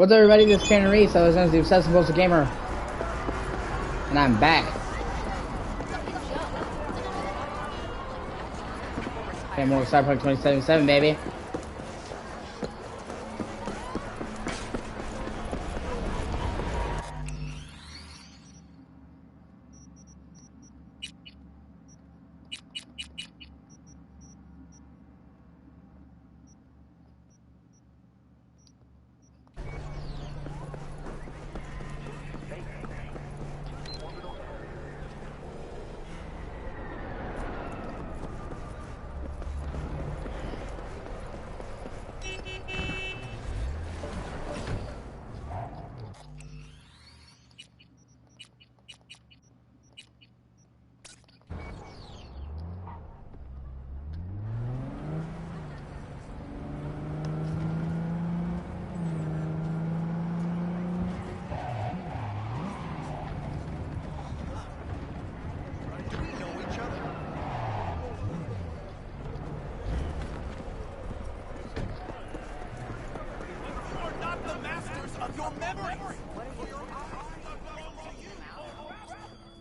What's up, everybody? This is Tanner Reese. I was known as the Obsessive Compulsive Gamer, and I'm back. Okay, more Cyberpunk 2077, baby.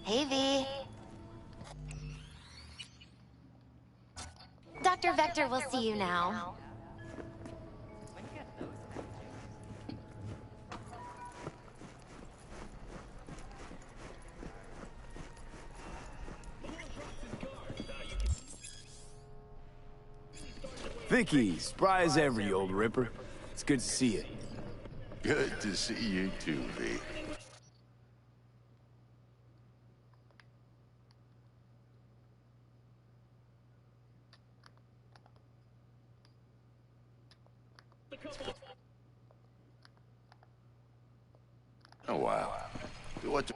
Hey, V. Dr. Vector will see you now. Vicky, spry as ever, you old ripper. It's good to see you. Good to see you too, V. Oh, wow. What?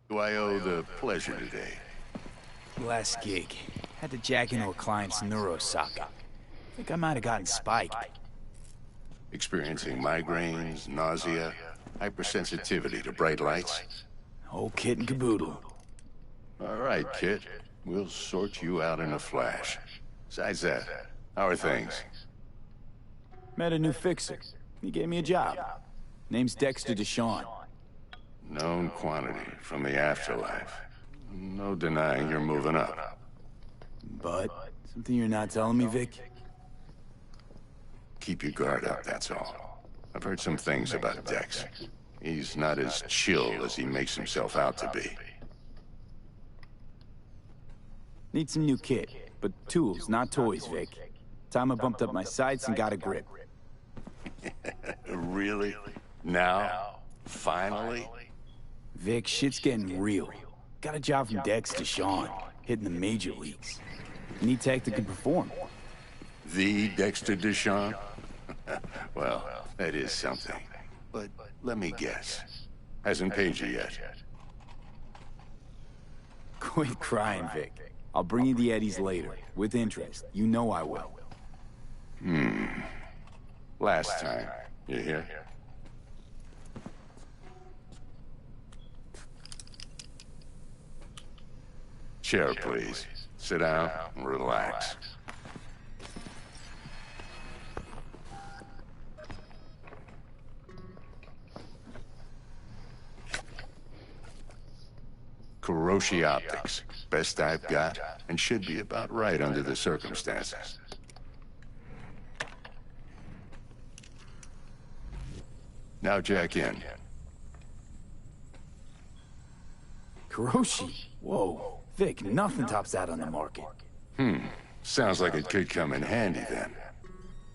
Do I owe the pleasure today? Last gig. Had to jack into a client's neurosocket. Think I might have gotten spiked. Experiencing migraines, nausea, hypersensitivity to bright lights? Whole kit and caboodle. All right, kid. We'll sort you out in a flash. Besides that, how are things? Met a new fixer. He gave me a job. Name's Dexter Deshawn. Known quantity from the afterlife. No denying you're moving up. But, something you're not telling me, Vic? Keep your guard up, that's all. I've heard some things about Dex. He's not as chill as he makes himself out to be. Need some new kit, but tools, not toys, Vic. Time I bumped up my sights and got a grip. Really? Now? Finally? Vic, shit's getting real. Got a job from Dex Deshawn, hitting the major leagues. Need tech that can perform. The Dexter Deshawn? Well, that is something. But let me guess. Hasn't paid you yet. Quit crying, Vic. I'll bring you the eddies later, with interest. You know I will. Last time. You hear? Chair, please. Sit down and relax. Kuroshi Optics. Best I've got, and should be about right under the circumstances. Now jack in. Kuroshi? Whoa. Vic, nothing tops that on the market. Sounds like it could come in handy then.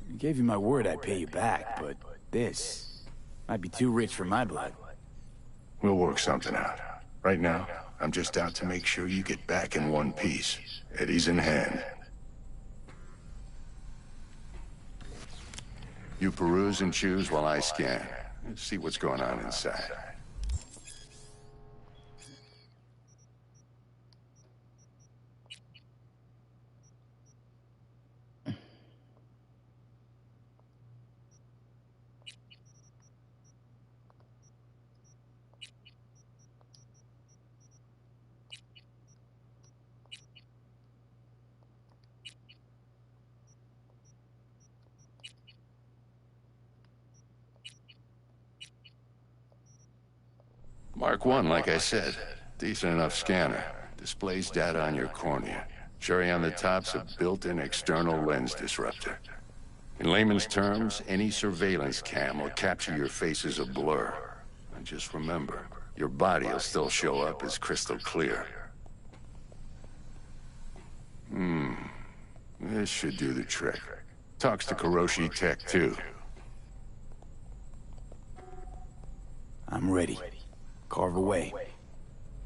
I gave you my word I'd pay you back, but this might be too rich for my blood. We'll work something out. Right now, I'm just out to make sure you get back in one piece. Eddie's in hand. You peruse and choose while I scan. See what's going on inside. Mark 1, like I said. Decent enough scanner. Displays data on your cornea. Cherry on the top's a built-in external lens disruptor. In layman's terms, any surveillance cam will capture your face as a blur. And just remember, your body will still show up as crystal clear. This should do the trick. Talks to Kiroshi Tech, too. I'm ready. Carve away.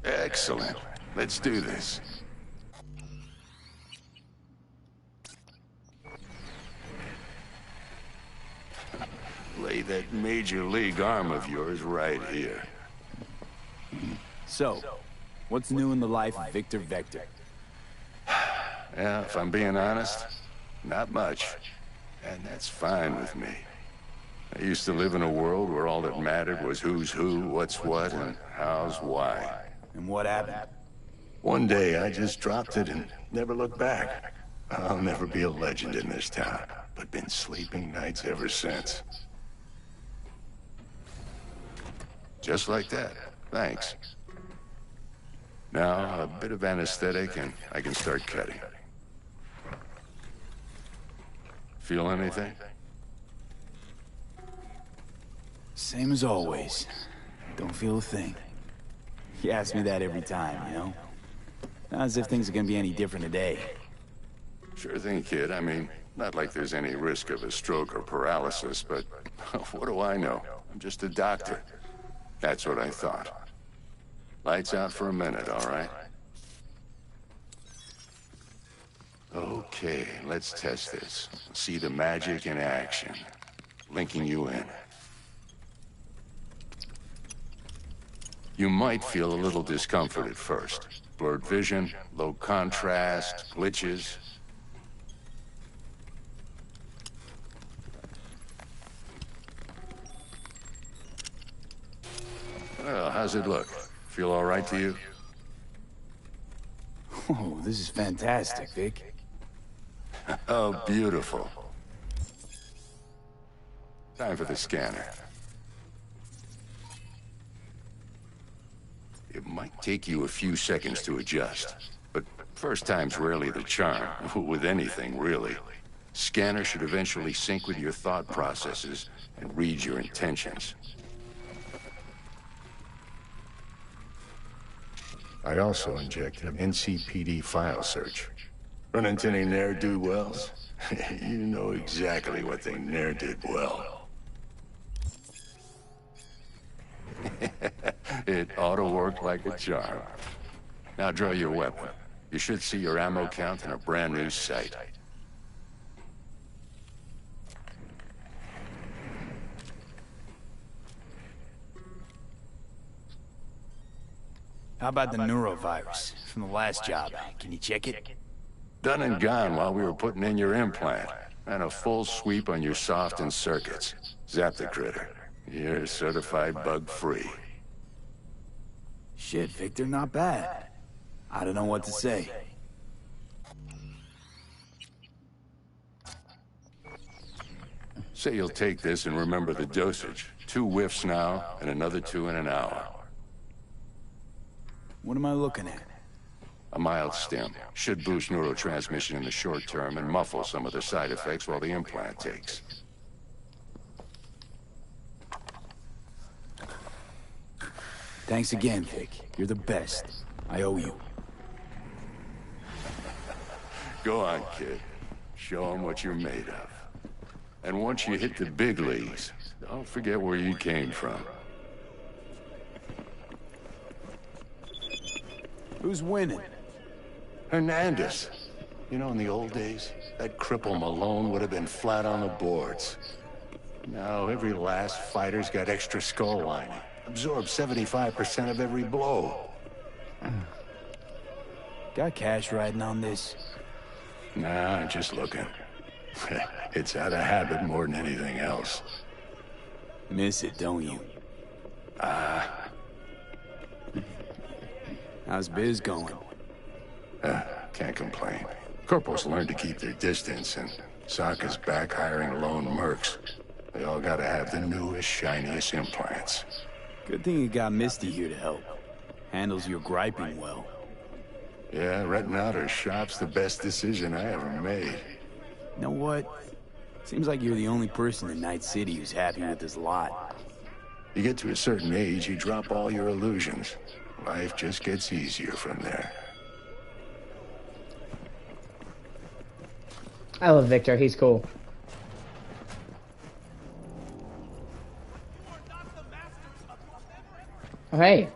Excellent. Let's do this. Lay that major league arm of yours right here. So, what's new in the life of Victor Vector? Yeah, if I'm being honest, not much. And that's fine with me. I used to live in a world where all that mattered was who's who, what's what, and how's why. And what happened? One day I just dropped it and never looked back. I'll never be a legend in this town, but been sleeping nights ever since. Just like that. Thanks. Now, a bit of anesthetic and I can start cutting. Feel anything? Same as always. Don't feel a thing. You ask me that every time, you know? Not as if things are gonna be any different today. Sure thing, kid. I mean, not like there's any risk of a stroke or paralysis, but what do I know? I'm just a doctor. That's what I thought. Lights out for a minute, all right? Okay, let's test this. See the magic in action. Linking you in. You might feel a little discomfort at first. Blurred vision, low contrast, glitches. Well, how's it look? Feel all right to you? Oh, this is fantastic, Vic. Oh, beautiful. Time for the scanner. It might take you a few seconds to adjust, but first time's rarely the charm, with anything, really. Scanner should eventually sync with your thought processes and read your intentions. I also injected an NCPD file search. Run into any ne'er-do-wells? You know exactly what they ne'er did well. It ought to work like a charm. Now draw your weapon. You should see your ammo count in a brand new sight. How about the neurovirus from the last job? Can you check it? Done and gone while we were putting in your implant. And a full sweep on your soft and circuits. Zap the critter. You're certified bug-free. Shit, Victor, not bad. I don't know what to say. Say you'll take this and remember the dosage. 2 whiffs now, and another 2 in an hour. What am I looking at? A mild stim. Should boost neurotransmission in the short term and muffle some of the side effects while the implant takes. Thanks again, Vic. You're the best. I owe you. Go on, kid. Show them what you're made of. And once you hit the big leagues, don't forget where you came from. Who's winning? Hernandez. You know, in the old days, that cripple Malone would have been flat on the boards. Now every last fighter's got extra skull lining. Absorbs 75% of every blow. Got cash riding on this? Nah, just looking. It's out of habit more than anything else. Miss it, don't you? How's biz going? Can't complain. Corporals learn to keep their distance, and Sokka's back hiring lone mercs. They all gotta have the newest, shiniest implants. Good thing you got Misty here to help. Handles your griping well. Yeah, renting out her shop's the best decision I ever made. You know what? Seems like you're the only person in Night City who's happy with this lot. You get to a certain age, you drop all your illusions. Life just gets easier from there. I love Victor. He's cool. Oh, hey.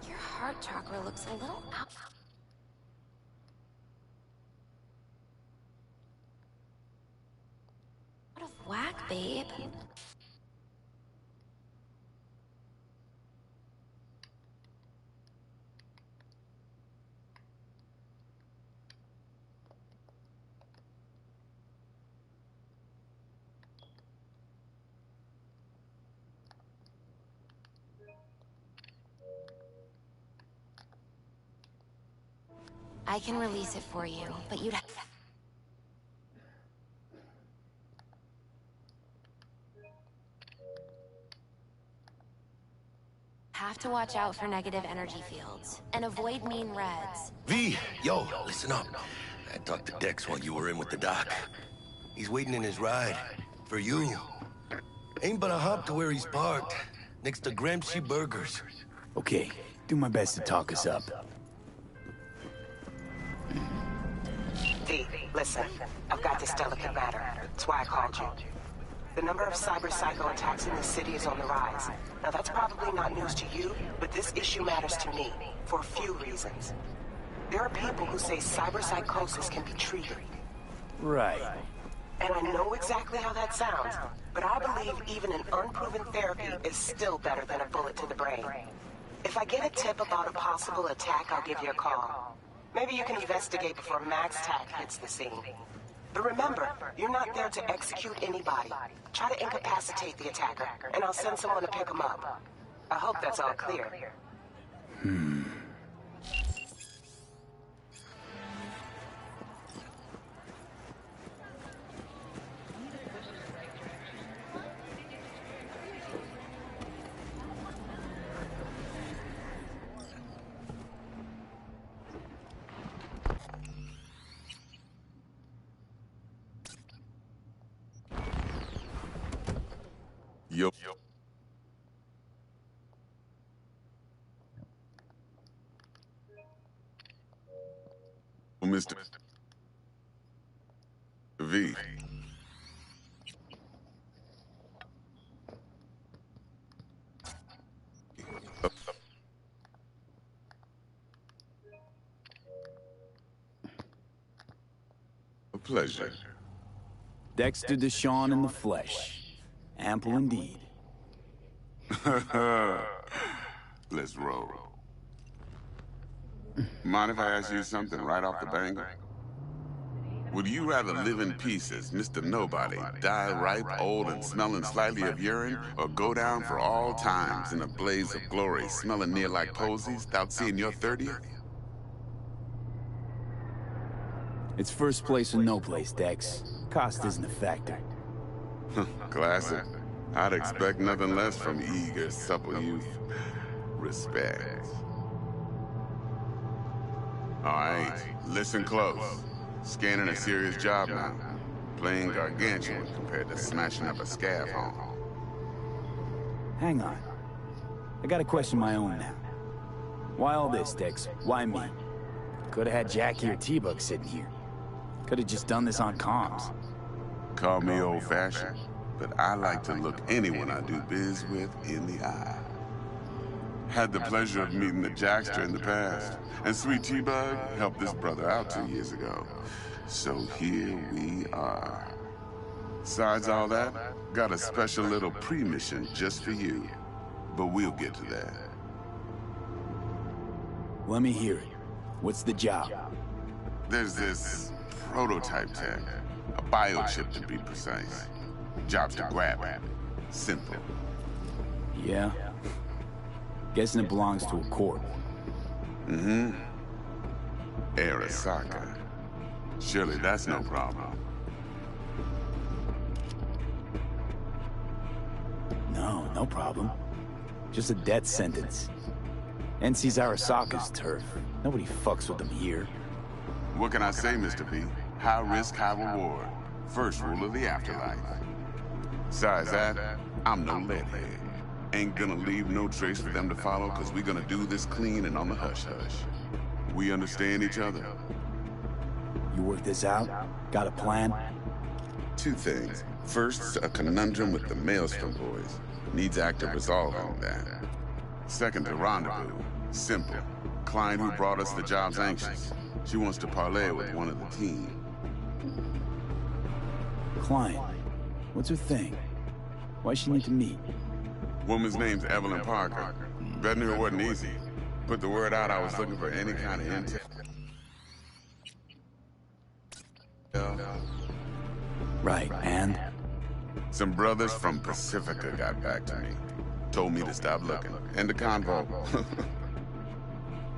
Your heart chakra looks a little out. Out of whack, babe. I can release it for you, but you'd have to watch out for negative energy fields and avoid mean reds. V, yo, listen up. I talked to Dex while you were in with the doc. He's waiting in his ride. For you. Ain't but a hop to where he's parked. Next to Gramsci Burgers. Okay, do my best to talk us up. V, listen. I've got this delicate matter. That's why I called you. The number of cyber-psycho attacks in the city is on the rise. Now that's probably not news to you, but this issue matters to me, for a few reasons. There are people who say cyberpsychosis can be treated. Right. And I know exactly how that sounds, but I believe even an unproven therapy is still better than a bullet to the brain. If I get a tip about a possible attack, I'll give you a call. Maybe you can investigate before Max Tack hits the scene. But remember, you're not there to execute anybody. Try to incapacitate the attacker, and I'll send someone to pick him up. I hope that's all clear. Yup. Mr. V. A pleasure. Dexter Deshawn in the flesh. Ample indeed. Let's roll. Mind if I ask you something right off the bangle? Would you rather live in peace as Mr. Nobody, die ripe, old, and smelling slightly of urine, or go down for all times in a blaze of glory, smelling near like posies, without seeing your 30th? It's first place or no place, Dex. Cost isn't a factor. Classic. I'd expect nothing less from eager, supple youth. Respect. All right, listen close. Scanning a serious job now. Playing gargantuan compared to smashing up a scav home. Hang on. I got a question of my own now. Why all this, Dex? Why me? Could've had Jackie or T-Bug sitting here. Could've just done this on comms. Call me old-fashioned, but I like to look anyone I do biz with in the eye. Had the pleasure of meeting the Jackster in the past. And Sweet T-Bug helped this brother out 2 years ago. So here we are. Besides all that, got a special little pre-mission just for you. But we'll get to that. Let me hear it. What's the job? There's this prototype tech. A biochip to be precise. Job's to grab it. Simple. Yeah? Guessing it belongs to a corp. Mm-hmm. Arasaka. Surely that's no problem. No, no problem. Just a death sentence. NC's Arasaka's turf. Nobody fucks with them here. What can I say, Mr. B? High risk, high reward. First rule of the afterlife. Besides that, I'm no leadhead. Ain't gonna leave no trace for them to follow, cause we gonna do this clean and on the hush-hush. We understand each other. You work this out? Got a plan? Two things. First, a conundrum with the Maelstrom boys. Needs active resolve on that. Second, a rendezvous. Simple. Client who brought us the job's anxious. She wants to parlay with one of the team. Client? What's her thing? Why she need to meet? Woman's name's Evelyn Parker. Betting her wasn't easy. Put the word out I was looking for any kind of intel. Right, and? Some brothers from Pacifica got back to me. Told me to stop looking. And the convo.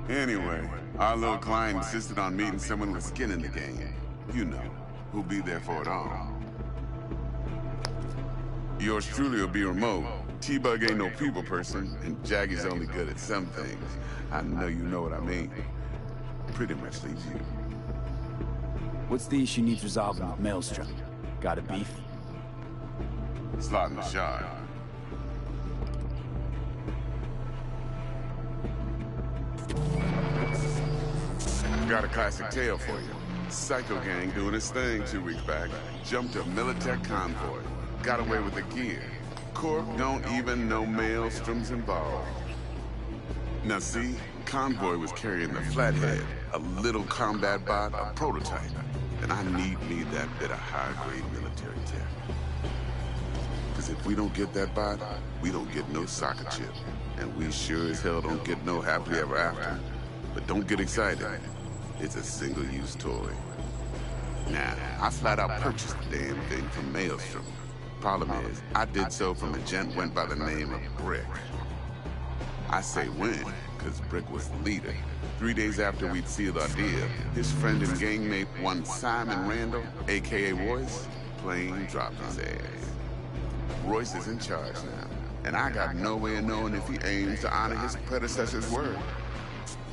Anyway, our little client insisted on meeting someone with skin in the game. You know, who'll be there for it all. Yours truly will be remote. T-Bug ain't no people person, and Jaggy's only good at some things. I know you know what I mean. Pretty much leaves you. What's the issue needs resolving with Maelstrom? Got a beef? Slotting the shard. Got a classic tale for you. Psycho gang doing his thing 2 weeks back. Jumped a Militech convoy. Got away with the gear. Corp don't even know Maelstrom's involved. Now see, convoy was carrying the Flathead, a little combat bot, a prototype. And I need me that bit of high-grade military tech. Because if we don't get that bot, we don't get no soccer chip. And we sure as hell don't get no happily ever after. But don't get excited. It's a single-use toy. Now, I flat out purchased the damn thing from Maelstrom. Problem is, I did so from a gent went by the name of Brick. I say when, because Brick was the leader. 3 days after we'd sealed our deal, his friend and gangmate, one Simon Randall, a.k.a. Royce, plain dropped his ass. Royce is in charge now, and I got no way of knowing if he aims to honor his predecessor's word.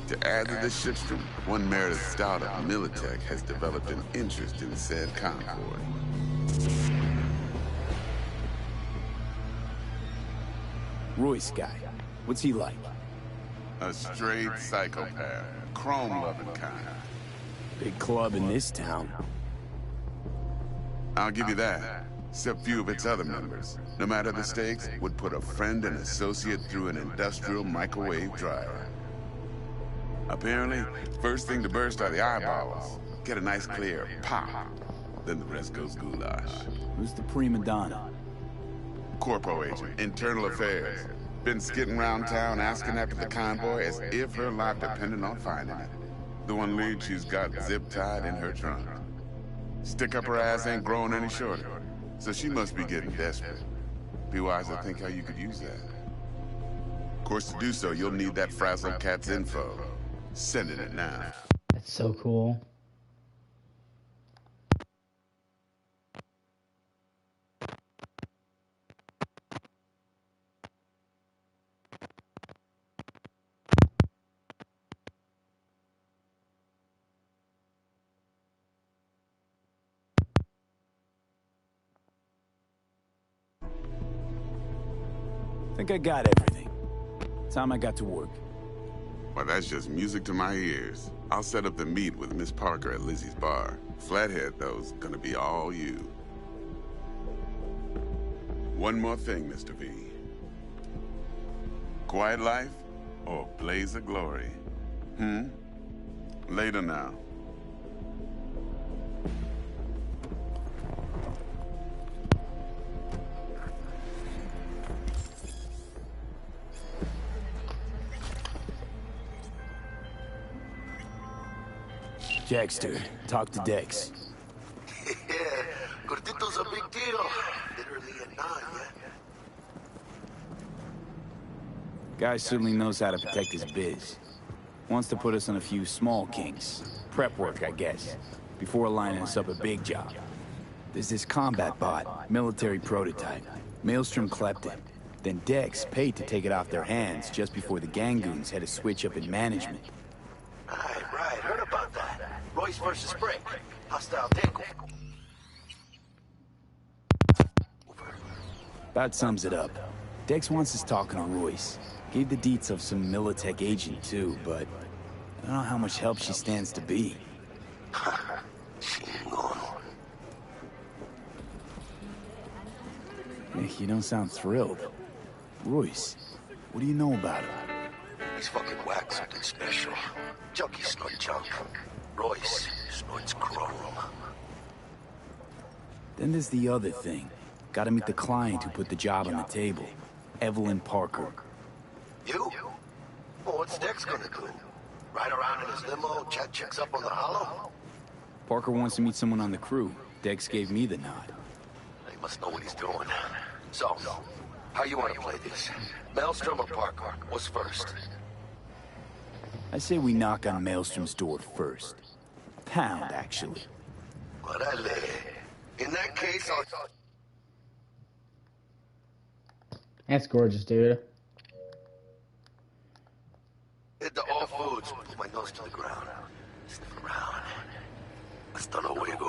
To add to the shitstorm, one Meredith Stout of Militech has developed an interest in said convoy. Royce guy. What's he like? A straight psychopath. Chrome-loving kind. Big club in this town. I'll give you that. Except few of its other members, no matter the stakes, would put a friend and associate through an industrial microwave dryer. Apparently, first thing to burst are the eyeballs. Get a nice clear pop. Then the rest goes goulash. Who's the prima donna? Corpo agent, internal affairs. Been skidding around town asking after the convoy as if her life depended on finding it. The one lead she's got zip-tied in her trunk. Stick up her ass ain't growing any shorter, so she must be getting desperate. Be wise to think how you could use that. Of course, to do so, you'll need that frazzle cat's info. Sending it now. That's so cool. Think I got everything. Time I got to work. Well, that's just music to my ears. I'll set up the meet with Miss Parker at Lizzie's bar. Flathead, though's gonna be all you. One more thing, Mr. V. Quiet life? or blaze of glory? Later now. Jackster, talk to Dex. Yeah, Gordito's a big deal. Literally a nine, yeah? Guy certainly knows how to protect his biz. Wants to put us on a few small kinks. Prep work, I guess. Before lining us up a big job. There's this combat bot, military prototype. Maelstrom clept it. Then Dex paid to take it off their hands just before the Gangoons had a switch up in management. Right. Heard about that. Royce versus Brick. Hostile takeover. That sums it up. Dex wants us talking to Royce. Gave the deets of some Militech agent too, but I don't know how much help she stands to be. She ain't going. Nick, you don't sound thrilled. Royce, what do you know about him? He's fucking whack, something special. Junkie snort junk. Royce snorts chrome. Then there's the other thing. Gotta meet the client who put the job on the table. Evelyn Parker. You? Well, what's Dex gonna do? Ride around in his limo, chat chicks up on the hollow? Parker wants to meet someone on the crew. Dex gave me the nod. He must know what he's doing. So, how you want to play this? Maelstrom or Parker? What's first? I say we knock on Maelstrom's door first. Pound, actually. In that case, I'll... That's gorgeous, dude. Hit the all foods, put my nose to the ground. Sniff around. Hasta luego.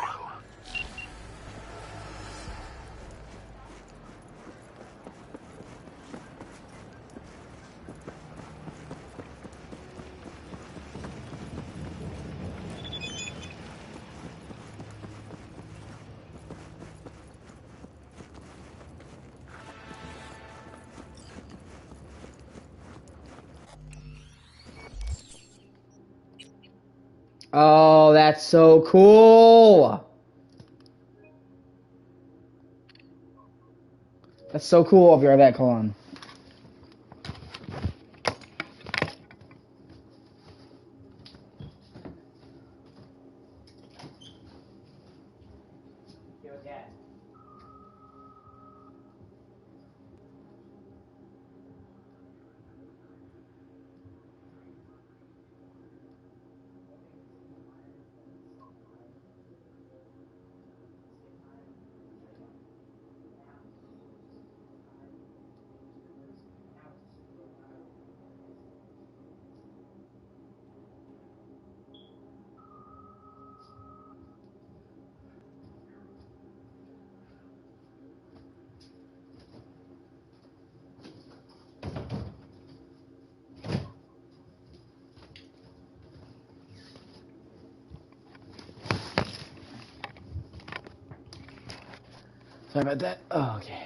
Oh, that's so cool. That's so cool. I'll be right back. Hold on. Sorry about that. Oh, okay.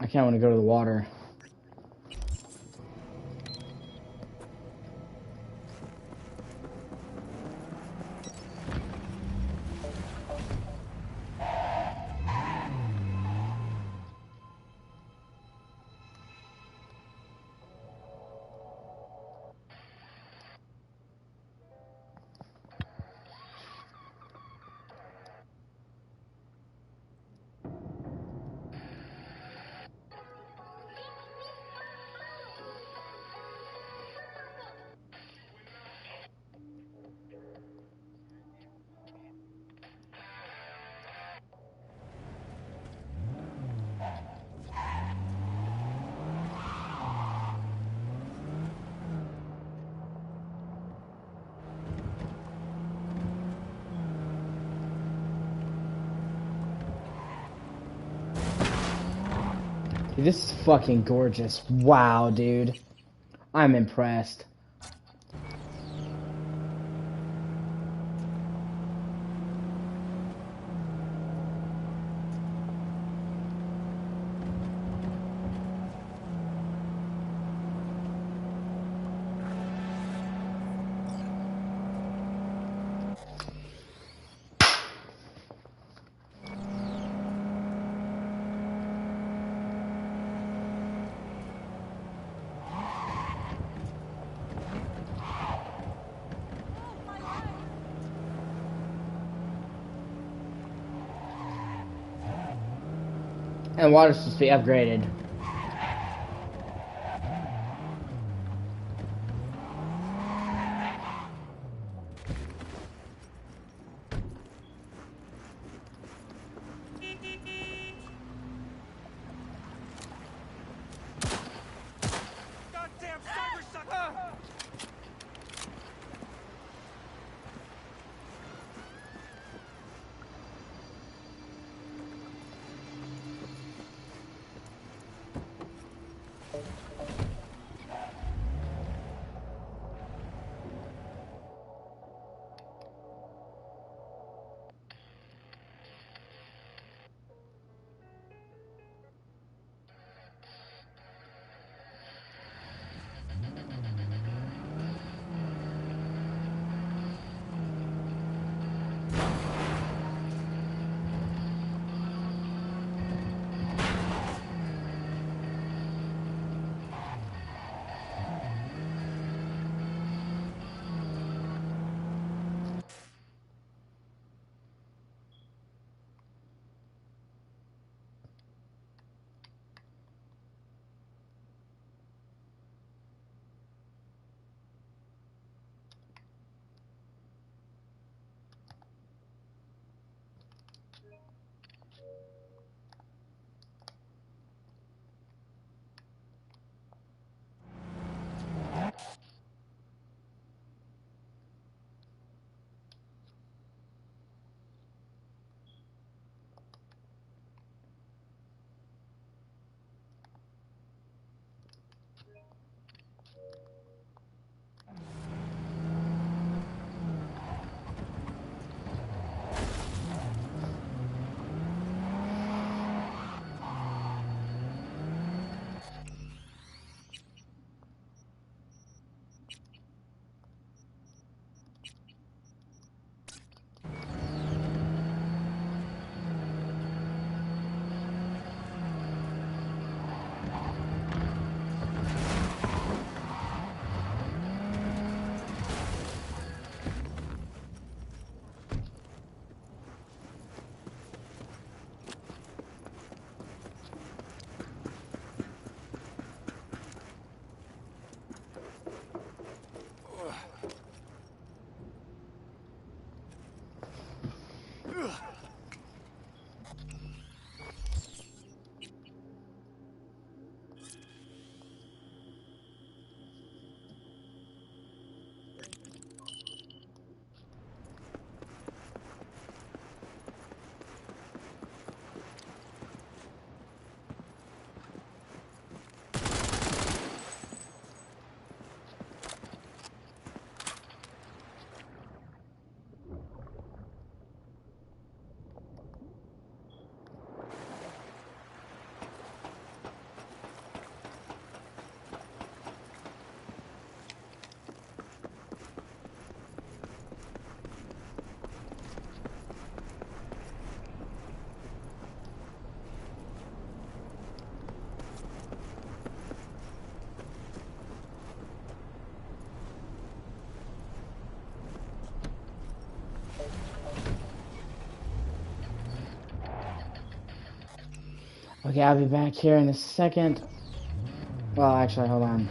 I can't want to go to the water. This is fucking gorgeous. Wow, dude. I'm impressed. And water supposed to be upgraded. Goddamn cybersucker! Okay, I'll be back here in a second. Well, actually, hold on.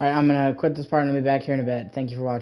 Alright, I'm gonna quit this part and I'll be back here in a bit. Thank you for watching.